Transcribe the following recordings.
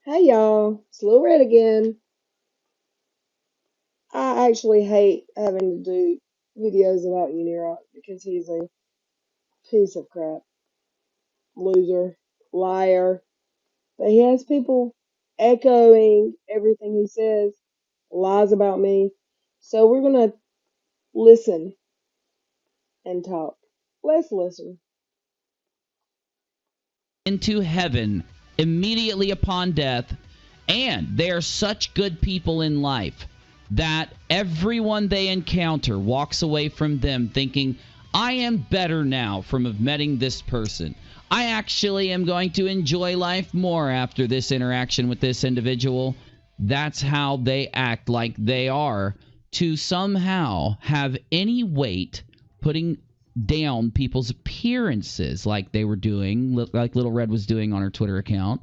Hey y'all, it's Lil Red again. I actually hate having to do videos about unirock because he's a piece of crap, loser, liar. But he has people echoing everything he says, lies about me. So we're gonna listen and talk. Let's listen. Into heaven immediately upon death, and they are such good people in life that everyone they encounter walks away from them thinking, I am better now from meeting this person. I actually am going to enjoy life more after this interaction with this individual. That's how they act like they are to somehow have any weight putting down people's appearances like they were doing, like Little Red was doing on her Twitter account,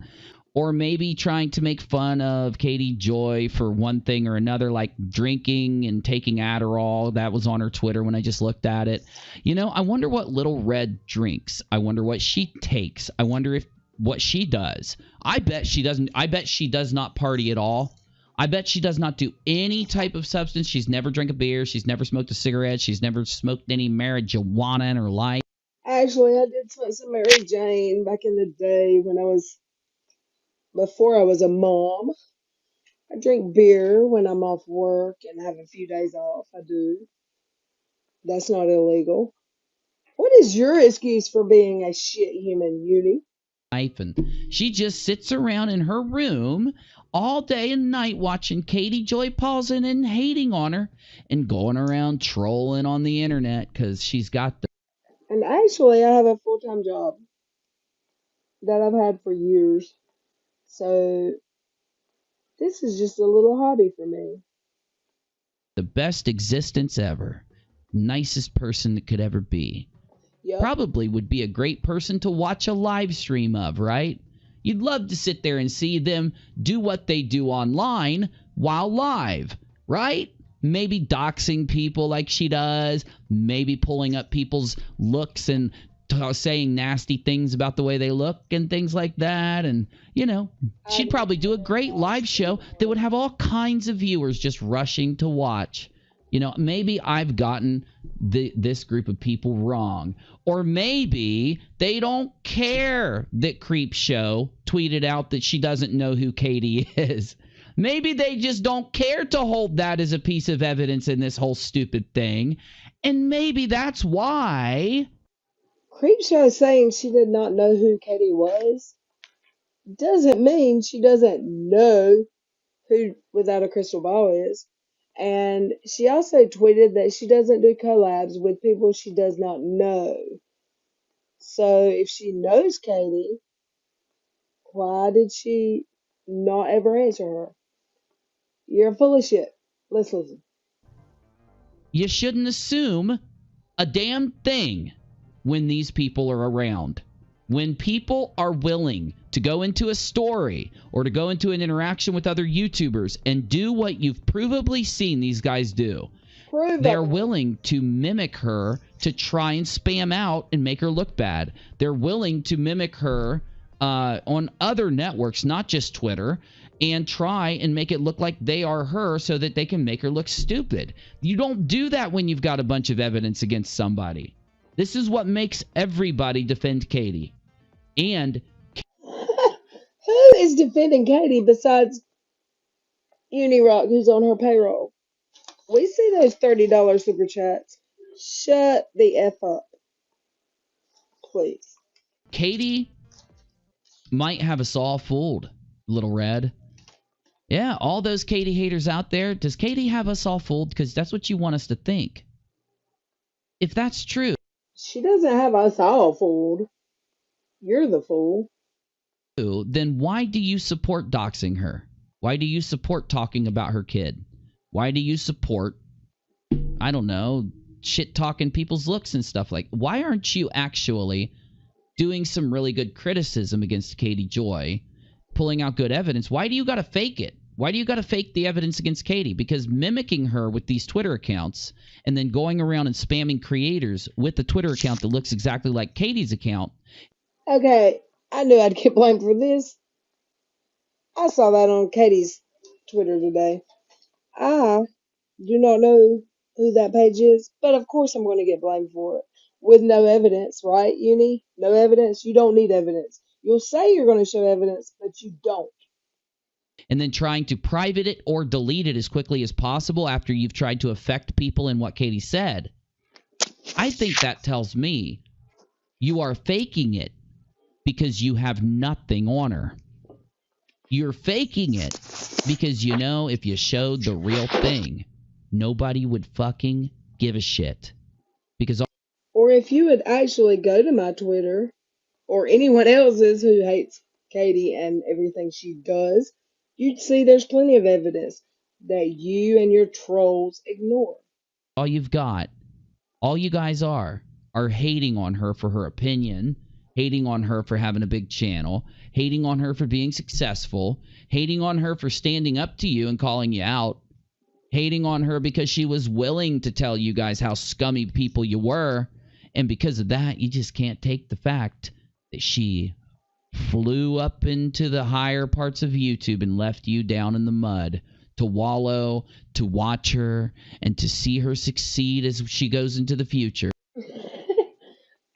or maybe trying to make fun of Katie Joy for one thing or another, like drinking and taking Adderall. That was on her Twitter when I just looked at it. I wonder what Little Red drinks. I wonder what she takes. I wonder if what she does. I bet she doesn't. I bet she does not party at all. I bet she does not do any type of substance. She's never drank a beer. She's never smoked a cigarette. She's never smoked any marijuana in her life. Actually, I did smoke some Mary Jane back in the day before I was a mom. I drink beer when I'm off work and have a few days off. I do. That's not illegal. What is your excuse for being a shit human, Uni? And she just sits around in her room all day and night watching Katie Joy Paulson and hating on her and going around trolling on the internet because she's got the And actually, I have a full-time job that I've had for years. So this is just a little hobby for me. best existence ever. Nicest person that could ever be. Yep. Probably would be a great person to watch a live stream of, right? You'd love to sit there and see them do what they do online while live, right? Maybe doxing people like she does, maybe pulling up people's looks and saying nasty things about the way they look and things like that. And, I she'd probably do a great live show that would have all kinds of viewers just rushing to watch. Maybe I've gotten this group of people wrong. Or maybe they don't care that Creep Show tweeted out that she doesn't know who Katie is. Maybe they just don't care to hold that as a piece of evidence in this whole stupid thing. And maybe that's why. Creepshow saying she did not know who Katie was doesn't mean she doesn't know who Without a Crystal Ball is. And she also tweeted that she doesn't do collabs with people she does not know. So if she knows Katie, why did she not ever answer her? You're full of shit. Let's listen. You shouldn't assume a damn thing when these people are around. When people are willing to go into a story or to go into an interaction with other YouTubers and do what you've provably seen these guys do, they're Provably. willing to mimic her to try and spam out and make her look bad. They're willing to mimic her on other networks, not just Twitter, and try and make it look like they are her so that they can make her look stupid. You don't do that when you've got a bunch of evidence against somebody. This is what makes everybody defend Katie. And Who is defending Katie besides Unirock, who's on her payroll? We see those $30 super chats. Shut the F up, please. Katie might have us all fooled, Little Red. Yeah, all those Katie haters out there, does Katie have us all fooled? Because that's what you want us to think. If that's true, She doesn't have us all fooled. You're the fool. then why do you support doxing her? Why do you support talking about her kid? Why do you support, I don't know, shit talking people's looks and stuff like? Why aren't you actually doing some really good criticism against Katie Joy, pulling out good evidence? Why do you got to fake it? Why do you got to fake the evidence against Katie? Because mimicking her with these Twitter accounts and then going around and spamming creators with the Twitter account that looks exactly like Katie's account. Okay, I knew I'd get blamed for this. I saw that on Katie's Twitter today. I do not know who that page is, but of course I'm going to get blamed for it with no evidence, right, Uni? No evidence. You don't need evidence. You'll say you're going to show evidence, but you don't. And then trying to private it or delete it as quickly as possible after you've tried to affect people in what Katie said. I think that tells me you are faking it because you have nothing on her. You're faking it because you know if you showed the real thing, nobody would fucking give a shit. Because Or if you would actually go to my Twitter or anyone else's who hates Katie and everything she does, you'd see there's plenty of evidence that you and your trolls ignore. all you've got, all you guys are hating on her for her opinion, hating on her for having a big channel, hating on her for being successful, hating on her for standing up to you and calling you out, hating on her because she was willing to tell you guys how scummy people you were. And because of that, you just can't take the fact that she flew up into the higher parts of YouTube and left you down in the mud to wallow, to watch her, and to see her succeed as she goes into the future.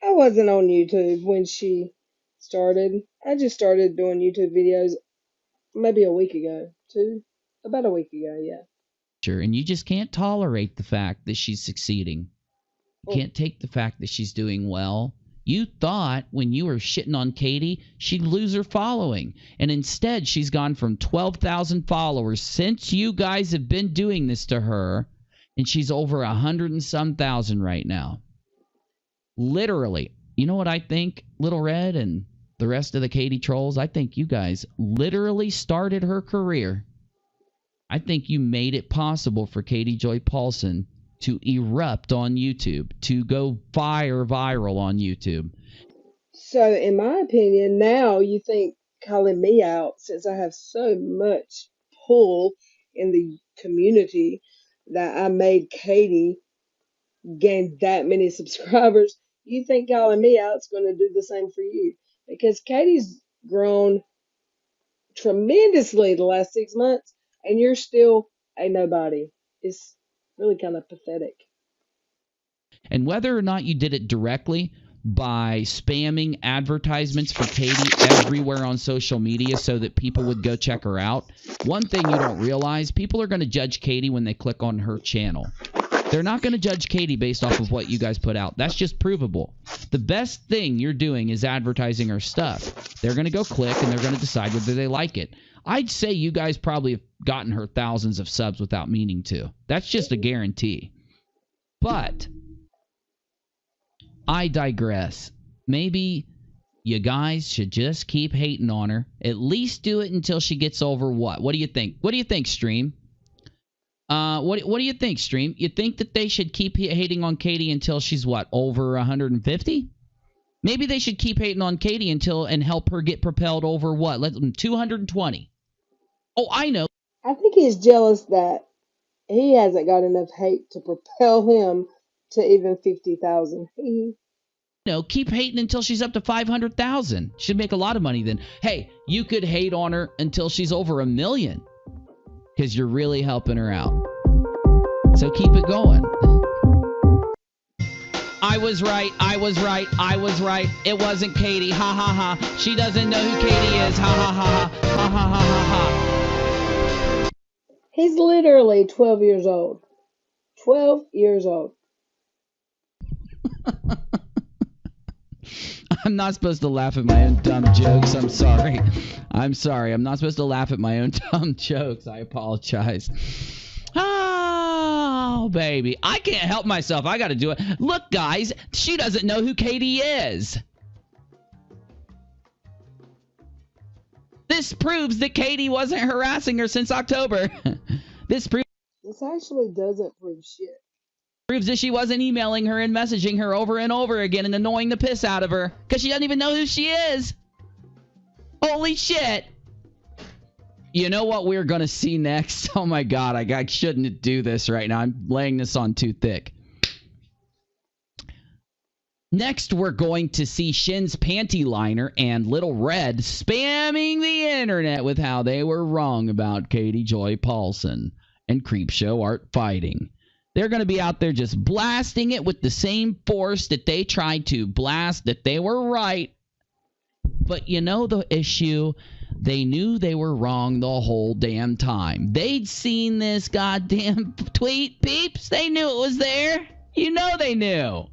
I wasn't on YouTube when she started. I just started doing YouTube videos maybe a week ago, about a week ago, yeah. And you just can't tolerate the fact that she's succeeding. You Well, can't take the fact that she's doing well. You thought when you were shitting on Katie, she'd lose her following. And instead, she's gone from 12,000 followers since you guys have been doing this to her, and she's over 100 and some thousand right now. Literally. You know what I think, Little Red and the rest of the Katie trolls? I think you guys literally started her career. I think you made it possible for Katie Joy Paulson to erupt on YouTube, to go viral on YouTube. so in my opinion, now you think calling me out since I have so much pull in the community that I made Katie gain that many subscribers, you think calling me out is going to do the same for you? Because Katie's grown tremendously the last 6 months, and you're still a nobody. It's really kind of pathetic. And whether or not you did it directly by spamming advertisements for Katie everywhere on social media so that people would go check her out, one thing you don't realize, people are going to judge Katie when they click on her channel. They're not going to judge Katie based off of what you guys put out. That's just provable. The best thing you're doing is advertising her stuff. They're going to go click, and they're going to decide whether they like it. I'd say you guys probably have gotten her thousands of subs without meaning to. That's just a guarantee. But I digress. Maybe you guys should just keep hating on her. At least do it until she gets over what? What do you think? What do you think, Stream? What do you think, Stream? You think that they should keep hating on Katie until she's what, over 150? Maybe they should keep hating on Katie until and help her get propelled over what? 220. Oh, I know. I think he's jealous that he hasn't got enough hate to propel him to even 50,000. No, keep hating until she's up to 500,000. She'd make a lot of money then. Hey, you could hate on her until she's over 1 million because you're really helping her out. So keep it going. I was right. I was right. I was right. It wasn't Katie. Ha ha ha. She doesn't know who Katie is. Ha ha ha ha. Ha ha ha ha ha. He's literally 12 years old. 12 years old. I'm not supposed to laugh at my own dumb jokes. I'm sorry. I'm sorry. I'm not supposed to laugh at my own dumb jokes. I apologize. Oh, baby. I can't help myself. I got to do it. Look, guys, she doesn't know who Katie is. This proves that Katie wasn't harassing her since October. This actually doesn't prove shit. proves that she wasn't emailing her and messaging her over and over again and annoying the piss out of her because she doesn't even know who she is. Holy shit. You know what we're going to see next? Oh my God, I shouldn't do this right now. I'm laying this on too thick. Next, we're going to see Shin's panty liner and Little Red spamming the internet with how they were wrong about Katie Joy Paulson and Creepshow Art fighting. They're going to be out there just blasting it with the same force that they tried to blast that they were right. But you know the issue? They knew they were wrong the whole damn time. They'd seen this goddamn tweet, peeps. They knew it was there. You know they knew.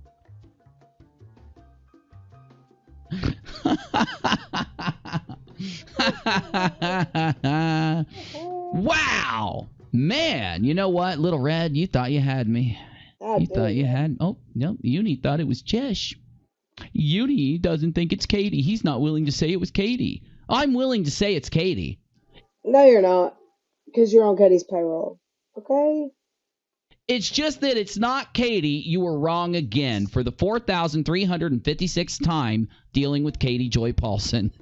Wow. Man, you know what, Little Red? You thought you had me. You thought you had... Oh, no, Uni thought it was Chesh. Uni doesn't think it's Katie. He's not willing to say it was Katie. I'm willing to say it's Katie. No, you're not. Because you're on Katie's payroll. Okay? It's just that it's not Katie. You were wrong again for the 4,356th time dealing with Katie Joy Paulson.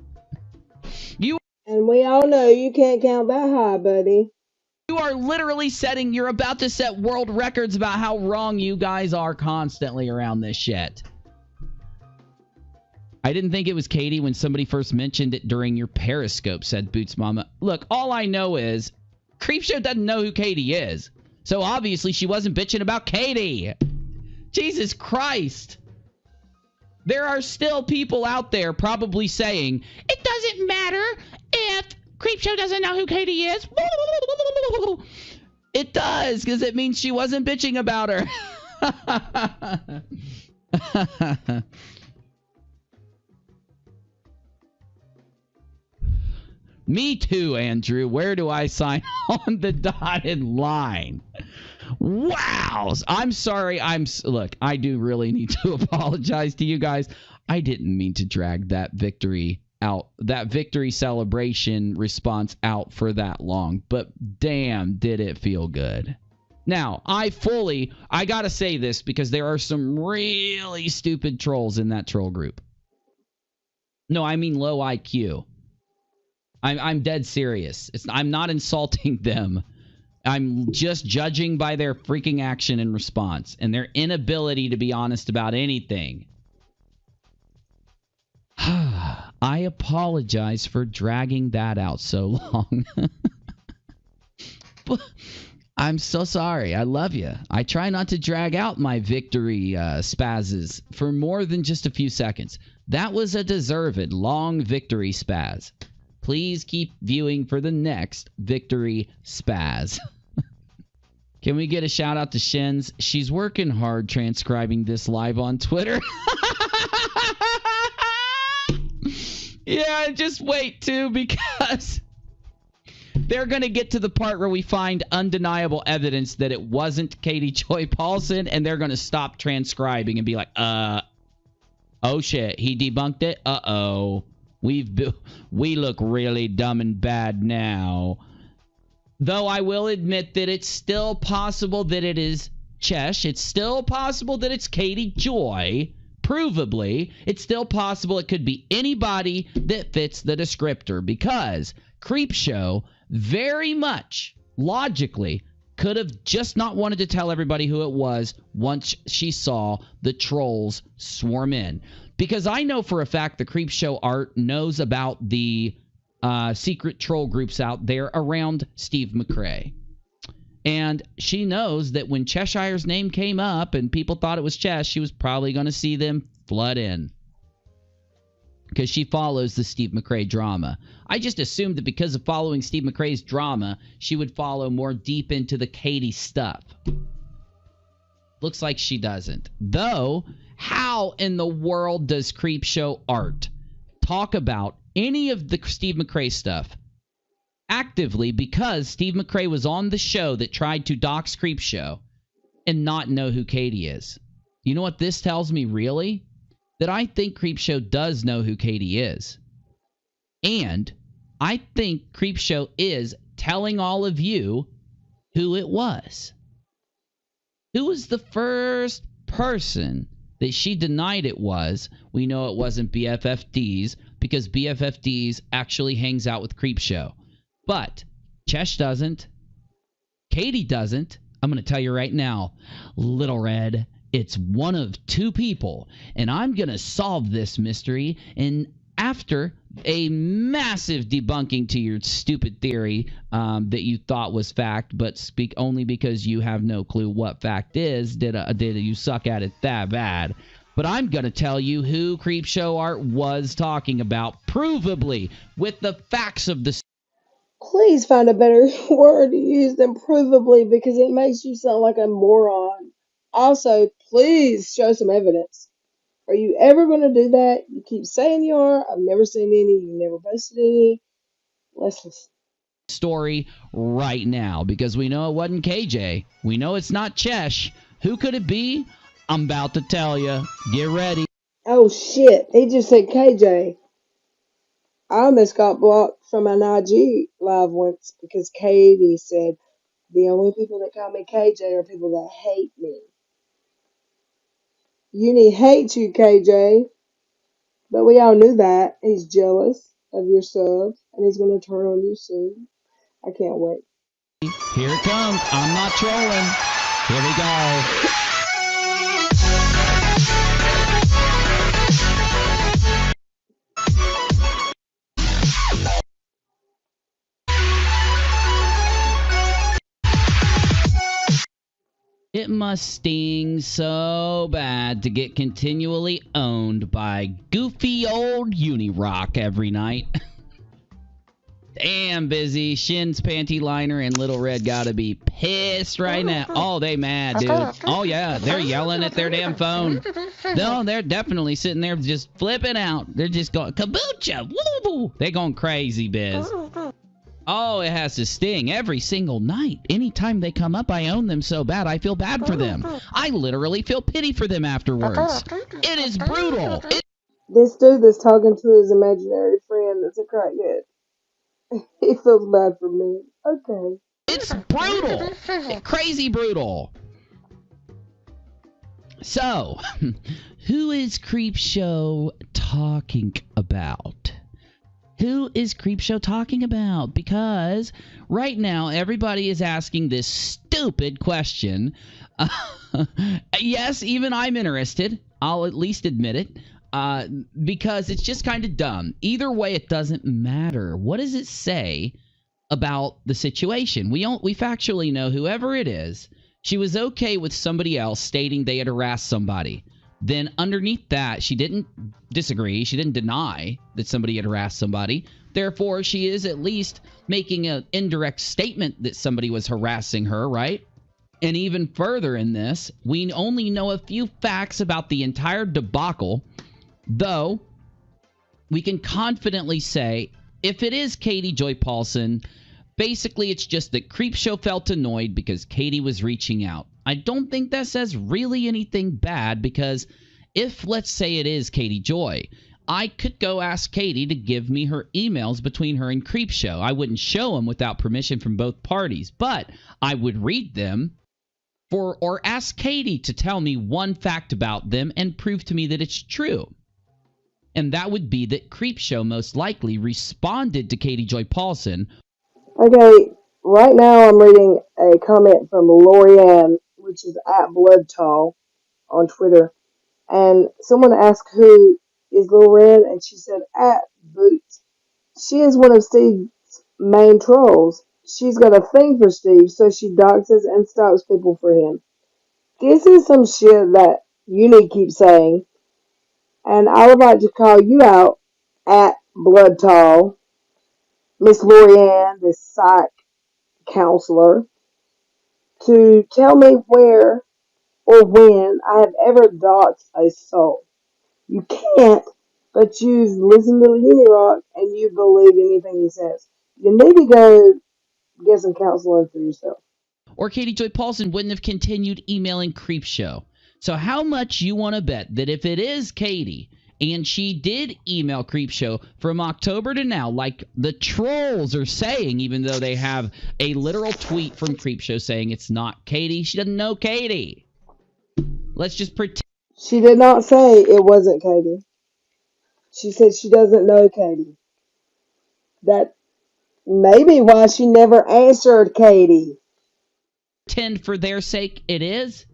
And we all know you can't count that high, buddy. You are literally you're about to set world records about how wrong you guys are constantly around this shit. I didn't think it was Katie when somebody first mentioned it during your Periscope, said Boots Mama. Look, all I know is Creepshow doesn't know who Katie is. So obviously she wasn't bitching about Katie. Jesus Christ. There are still people out there probably saying, it doesn't matter if Creepshow doesn't know who Katie is. It does, because it means she wasn't bitching about her. Me too, Andrew. Where do I sign on the dotted line? Wow. I'm sorry. Look, I do really need to apologize to you guys. I didn't mean to drag that victory out, that victory celebration response out for that long, but damn, did it feel good. Now, I gotta say this because there are some really stupid trolls in that troll group. No, I mean low IQ. I'm dead serious. I'm not insulting them. I'm just judging by their freaking action and response and their inability to be honest about anything. I apologize for dragging that out so long. I'm so sorry. I love you. I try not to drag out my victory spazzes for more than just a few seconds. That was a deserved long victory spaz. Please keep viewing for the next victory spaz. Can we get a shout out to Shins? She's working hard transcribing this live on Twitter. Yeah, just wait too, because they're going to get to the part where we find undeniable evidence that it wasn't Katie Joy Paulson, and they're going to stop transcribing and be like, oh shit, he debunked it? Uh-oh. We look really dumb and bad now. Though I will admit that it's still possible that it is Chesh. It's still possible that it's Katie Joy. Provably, it's still possible it could be anybody that fits the descriptor, because Creepshow very much logically could have just not wanted to tell everybody who it was once she saw the trolls swarm in. Because I know for a fact the Creepshow art knows about the secret troll groups out there around Steve McRae. And she knows that when Cheshire's name came up and people thought it was Chesh, she was probably going to see them flood in. Because she follows the Steve McRae drama. I just assumed that because of following Steve McRae's drama, she would follow more deep into the Katie stuff. Looks like she doesn't. Though, how in the world does Creepshow art talk about any of the Steve McRae stuff actively, because Steve McRae was on the show that tried to dox Creepshow, and not know who Katie is? You know what this tells me, really? That I think Creepshow does know who Katie is. And I think Creepshow is telling all of you who it was. Who was the first person that she denied it was? We know it wasn't BFFDs, because BFFDs actually hangs out with Creepshow. But Chesh doesn't. Katie doesn't. I'm going to tell you right now, Little Red, It's one of two people, and I'm going to solve this mystery. And after a massive debunking to your stupid theory that you thought was fact, but speak only because you have no clue what fact is, did you suck at it that bad? But I'm going to tell you who Creepshow Art was talking about, provably, with the facts of the Please find a better word to use than provably because it makes you sound like a moron. Also, please show some evidence. Are you ever going to do that? You keep saying you are. I've never seen any. You never posted any. Let's just. story right now, because we know it wasn't KJ. We know it's not Chesh. Who could it be? I'm about to tell you. Get ready. Oh shit! He just said KJ. I almost got blocked from an IG live once because Katie said the only people that call me KJ are people that hate me. Uni hates you, KJ. But we all knew that. He's jealous of your subs, and he's going to turn on you soon. I can't wait. Here it comes. I'm not trolling. Here we go. It must sting so bad to get continually owned by goofy old unirock every night. Damn busy. Shin's panty liner and Little Red gotta be pissed right now. Oh, they mad, dude. Oh, yeah. They're yelling at their damn phone. No, they're definitely sitting there just flipping out. They're just going, kabucha, woo! They're going crazy, Biz. Oh, it has to sting every single night. Anytime they come up, I own them so bad, I feel bad for them. I literally feel pity for them afterwards. It is brutal. This dude that's talking to his imaginary friend that's a crackhead. He feels bad for me. Okay. It's brutal. Crazy brutal. So, who is Creepshow talking about? Who is Creepshow talking about? Because right now, everybody is asking this stupid question. Yes, even I'm interested. I'll at least admit it. Because it's just kind of dumb. Either way, it doesn't matter. What does it say about the situation? We factually know whoever it is, she was okay with somebody else stating they had harassed somebody. Then underneath that, she didn't disagree. She didn't deny that somebody had harassed somebody. Therefore, she is at least making an indirect statement that somebody was harassing her, right? And even further in this, we only know a few facts about the entire debacle, though we can confidently say if it is Katie Joy Paulson, basically it's just that Creepshow felt annoyed because Katie was reaching out. I don't think that says really anything bad because if, let's say, it is Katie Joy, I could go ask Katie to give me her emails between her and Creepshow. I wouldn't show them without permission from both parties, but I would read them or ask Katie to tell me one fact about them and prove to me that it's true. And that would be that Creepshow most likely responded to Katie Joy Paulson. Okay, right now I'm reading a comment from Lorianne, which is at Bloodtall on Twitter. And someone asked who is Lil Red, and she said at Boots. She is one of Steve's main trolls. She's got a thing for Steve, so she doxes and stops people for him. This is some shit that Uni keeps saying, and I would like to call you out at Bloodtall, Miss Lorianne, this psych counselor, to tell me where or when I have ever doxed a soul. You can't, but you've listened to Unirock and you believe anything he says. You need to go get some counseling for yourself. Or Katie Joy Paulson wouldn't have continued emailing Creepshow. So how much you want to bet that if it is Katie and she did email Creepshow from October to now, like the trolls are saying, even though they have a literal tweet from Creepshow saying it's not Katie, she doesn't know Katie. Let's just pretend. She did not say it wasn't Katie. She said she doesn't know Katie. That may be why she never answered Katie. Pretend for their sake it is,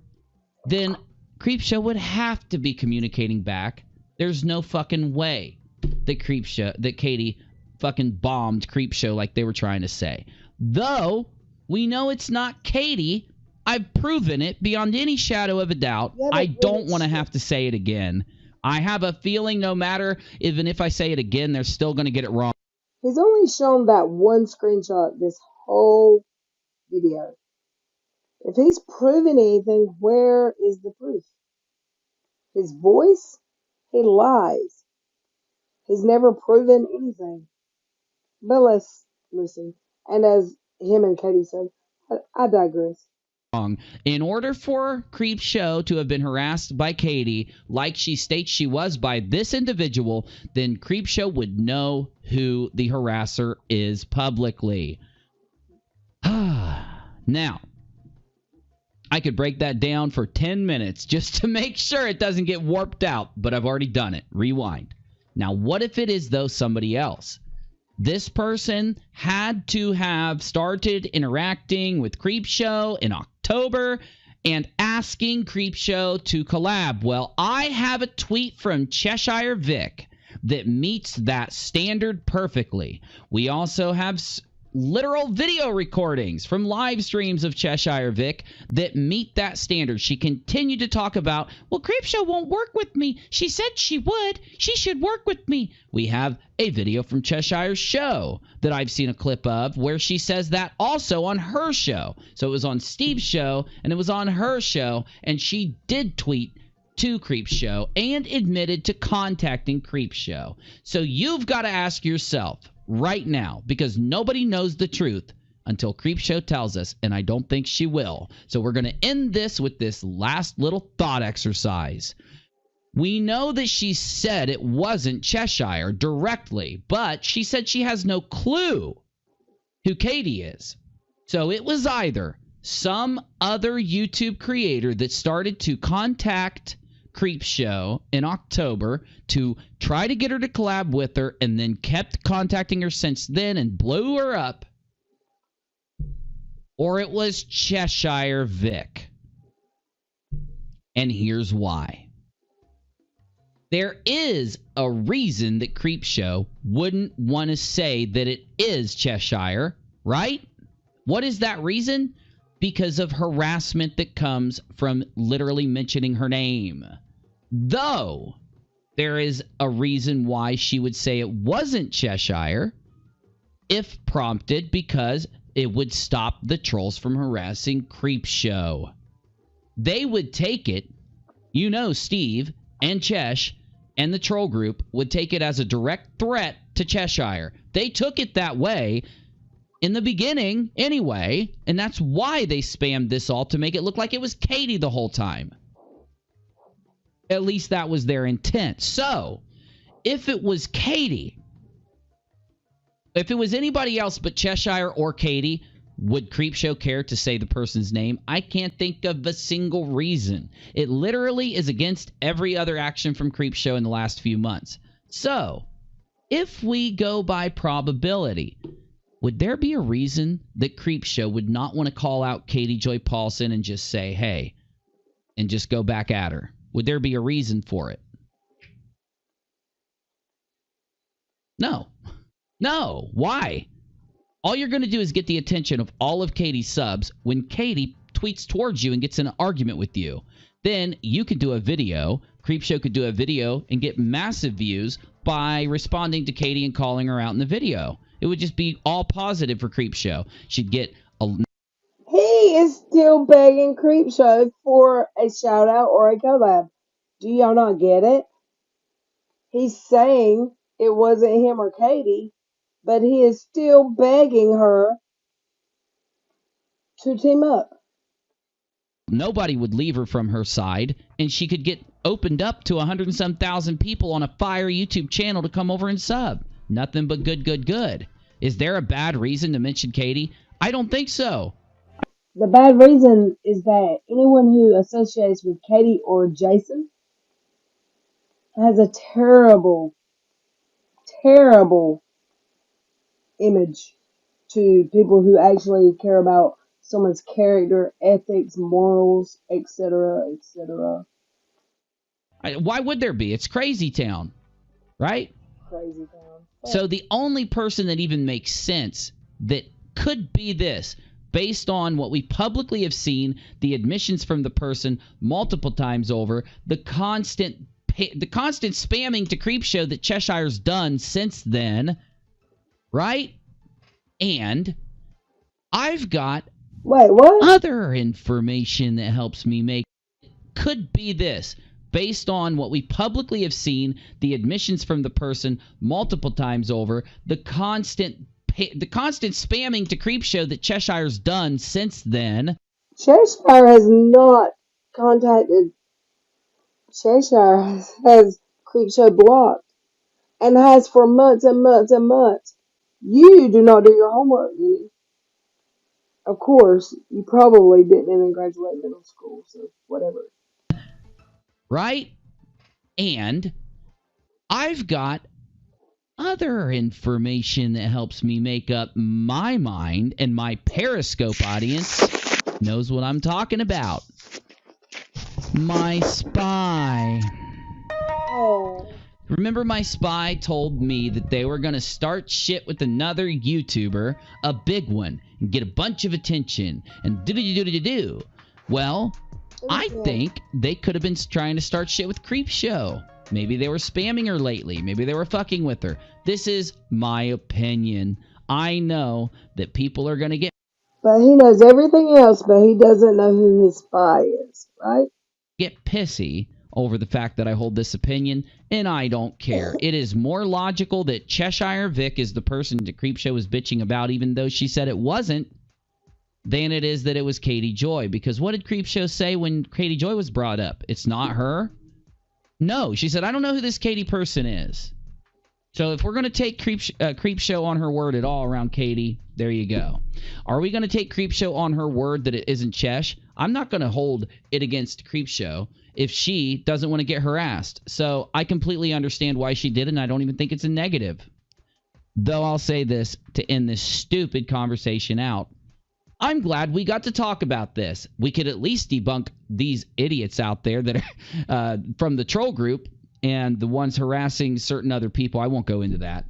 then Creepshow would have to be communicating back. There's no fucking way that Katie fucking bombed Creepshow like they were trying to say. Though we know it's not Katie. I've proven it beyond any shadow of a doubt. I don't want to have to say it again. I have a feeling no matter, even if I say it again, they're still going to get it wrong. He's only shown that one screenshot this whole video. If he's proven anything, where is the proof? His voice? He lies. He's never proven anything. But let's listen. And as him and Katie said, I digress. In order for Creepshow to have been harassed by Katie, like she states she was by this individual, then Creepshow would know who the harasser is publicly. Now, I could break that down for 10 minutes just to make sure it doesn't get warped out, but I've already done it. Rewind. Now, what if it is, though, somebody else? This person had to have started interacting with Creepshow in October and asking Creepshow to collab. Well, I have a tweet from Cheshire Vic that meets that standard perfectly. We also have literal video recordings from live streams of Cheshire Vic that meet that standard. She continued to talk about, well, Creepshow won't work with me. She said she would. She should work with me. We have a video from Cheshire's show that I've seen a clip of where she says that also on her show. So it was on Steve's show and it was on her show, and she did tweet to Creepshow and admitted to contacting Creepshow. So you've got to ask yourself right now, because nobody knows the truth until Creepshow tells us, and I don't think she will. So we're going to end this with this last little thought exercise. We know that she said it wasn't Cheshire directly, but she said she has no clue who Katie is. So it was either some other YouTube creator that started to contact Creepshow in October to try to get her to collab with her and then kept contacting her since then and blew her up, or it was Cheshire Vic. And here's why. There is a reason that Creepshow wouldn't want to say that it is Cheshire, right? What is that reason? Because of harassment that comes from literally mentioning her name. Though there is a reason why she would say it wasn't Cheshire if prompted, because it would stop the trolls from harassing Creepshow. They would take it, you know, Steve and Chesh and the troll group would take it as a direct threat to Cheshire. They took it that way in the beginning anyway, and that's why they spammed this all to make it look like it was Katie the whole time. At least that was their intent. So, if it was Katie, if it was anybody else but Cheshire or Katie, would Creepshow care to say the person's name? I can't think of a single reason. It literally is against every other action from Creepshow in the last few months. So, if we go by probability, would there be a reason that Creepshow would not want to call out Katie Joy Paulson and just say, hey, and just go back at her? Would there be a reason for it? No. No. Why? All you're going to do is get the attention of all of Katie's subs when Katie tweets towards you and gets in an argument with you. Then you could do a video. Creepshow could do a video and get massive views by responding to Katie and calling her out in the video. It would just be all positive for Creepshow. She'd get a... He is still begging Creepshow for a shout out or a collab. Do y'all not get it? He's saying it wasn't him or Katie, but he is still begging her to team up. Nobody would leave her from her side, and she could get opened up to 100 and some thousand people on a fire YouTube channel to come over and sub. Nothing but good, good, good. Is there a bad reason to mention Katie? I don't think so. The bad reason is that anyone who associates with Katie or Jason has a terrible, terrible image to people who actually care about someone's character, ethics, morals, etc., etc. Why would there be? It's crazy town, right? Crazy town. So the only person that even makes sense that could be this, based on what we publicly have seen, the admissions from the person multiple times over, the constant spamming to Creepshow that Cheshire's done since then, right? And I've got Wait, what? other information that helps me make could be this, based on what we publicly have seen, the admissions from the person multiple times over, the constant spamming to Creepshow that Cheshire's done since then. Cheshire has not contacted. Cheshire has Creepshow blocked and has for months and months and months. You do not do your homework, Uni. Of course, you probably didn't even graduate middle school, so whatever. Right? And I've got other information that helps me make up my mind, and my Periscope audience knows what I'm talking about. My spy. Oh. Remember, my spy told me that they were going to start shit with another YouTuber, a big one, and get a bunch of attention, and do-do-do-do-do-do. Well, I think they could have been trying to start shit with Creepshow. Maybe they were spamming her lately. Maybe they were fucking with her. This is my opinion. I know that people are going to get... But he knows everything else, but he doesn't know who his spy is, right? ...get pissy over the fact that I hold this opinion, and I don't care. It is more logical that Cheshire Vic is the person that Creepshow was bitching about, even though she said it wasn't, than it is that it was Katie Joy. Because what did Creepshow say when Katie Joy was brought up? It's not her? No, she said, I don't know who this Katie person is. So if we're going to take Creepshow on her word at all around Katie, there you go. Are we going to take Creepshow on her word that it isn't Chesh? I'm not going to hold it against Creepshow if she doesn't want to get harassed. So I completely understand why she did it, and I don't even think it's a negative. Though I'll say this to end this stupid conversation out. I'm glad we got to talk about this. We could at least debunk these idiots out there that are from the troll group and the ones harassing certain other people. I won't go into that.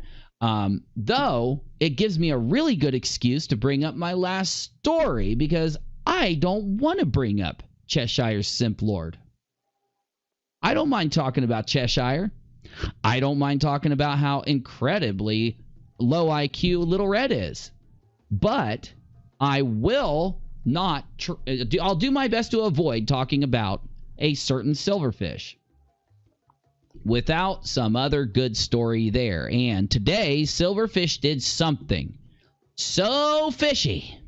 Though, it gives me a really good excuse to bring up my last story because I don't want to bring up Cheshire's Simp Lord. I don't mind talking about Cheshire. I don't mind talking about how incredibly low IQ Little Red is. But I will not... I'll do my best to avoid talking about a certain silverfish without some other good story there. And today, Silverfish did something so fishy,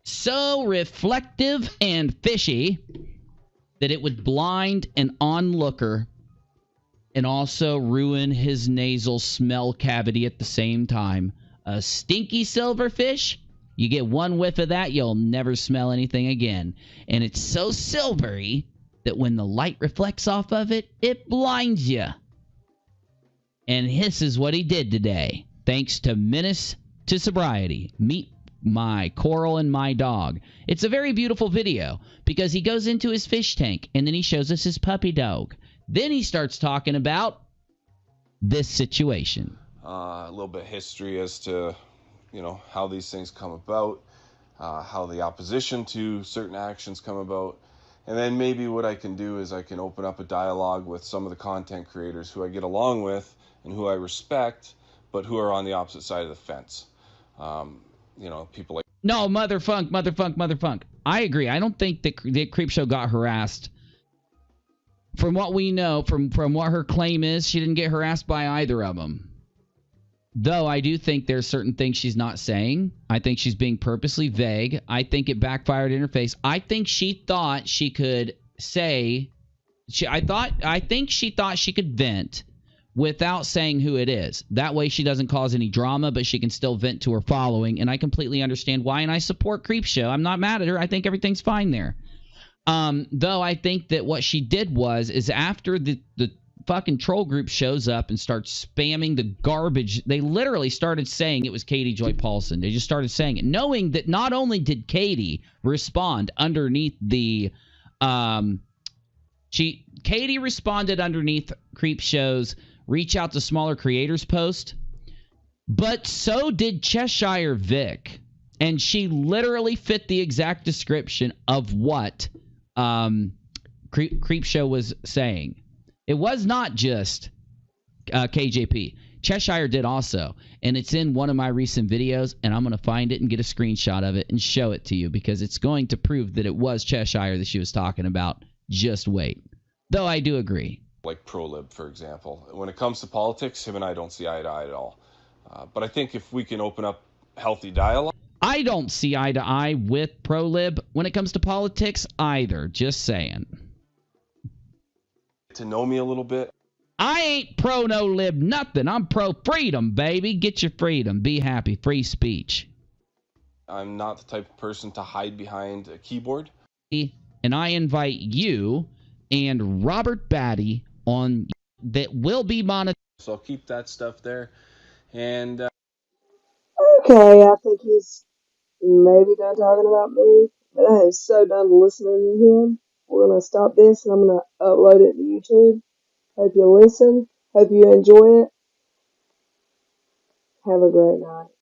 so reflective and fishy, that it would blind an onlooker and also ruin his nasal smell cavity at the same time. A stinky silverfish, you get one whiff of that, you'll never smell anything again. And it's so silvery that when the light reflects off of it, it blinds you. And this is what he did today. Thanks to Menace to Sobriety. Meet my coral and my dog. It's a very beautiful video because he goes into his fish tank and then he shows us his puppy dog. Then he starts talking about this situation. A little bit of history as to, how these things come about, how the opposition to certain actions come about. And then maybe what I can do is I can open up a dialogue with some of the content creators who I get along with and who I respect, but who are on the opposite side of the fence. People like... No, Motherfunk. I agree. I don't think that Creepshow got harassed. From what we know, from what her claim is, she didn't get harassed by either of them. Though I do think there's certain things she's not saying. I think she's being purposely vague. I think it backfired in her face. I think she thought she could say... I think she thought she could vent without saying who it is. That way she doesn't cause any drama, but she can still vent to her following. And I completely understand why, and I support Creepshow. I'm not mad at her. I think everything's fine there. Though I think that what she did is after the fucking troll group shows up and starts spamming the garbage, they literally started saying it was Katie Joy Paulson. They just started saying it, knowing that not only did Katie respond underneath the Katie responded underneath Creep Show's reach out to smaller creators post, but so did Cheshire Vic. And she literally fit the exact description of what Creep Show was saying. It was not just KJP. Cheshire did also, and it's in one of my recent videos, and I'm going to find it and get a screenshot of it and show it to you because it's going to prove that it was Cheshire that she was talking about. Just wait. Though I do agree. Like ProLib, for example. When it comes to politics, him and I don't see eye to eye at all. But I think if we can open up healthy dialogue. I don't see eye to eye with ProLib when it comes to politics either. Just saying. To know me a little bit. I ain't pro no lib nothing. I'm pro freedom, baby. Get your freedom. Be happy. Free speech. I'm not the type of person to hide behind a keyboard. And I invite you and Robert Batty on that will be monetized. So I'll keep that stuff there. And Okay, I think he's maybe done talking about me, but I am so done listening to him. We're gonna stop this and I'm gonna upload it to YouTube. Hope you listen. Hope you enjoy it. Have a great night.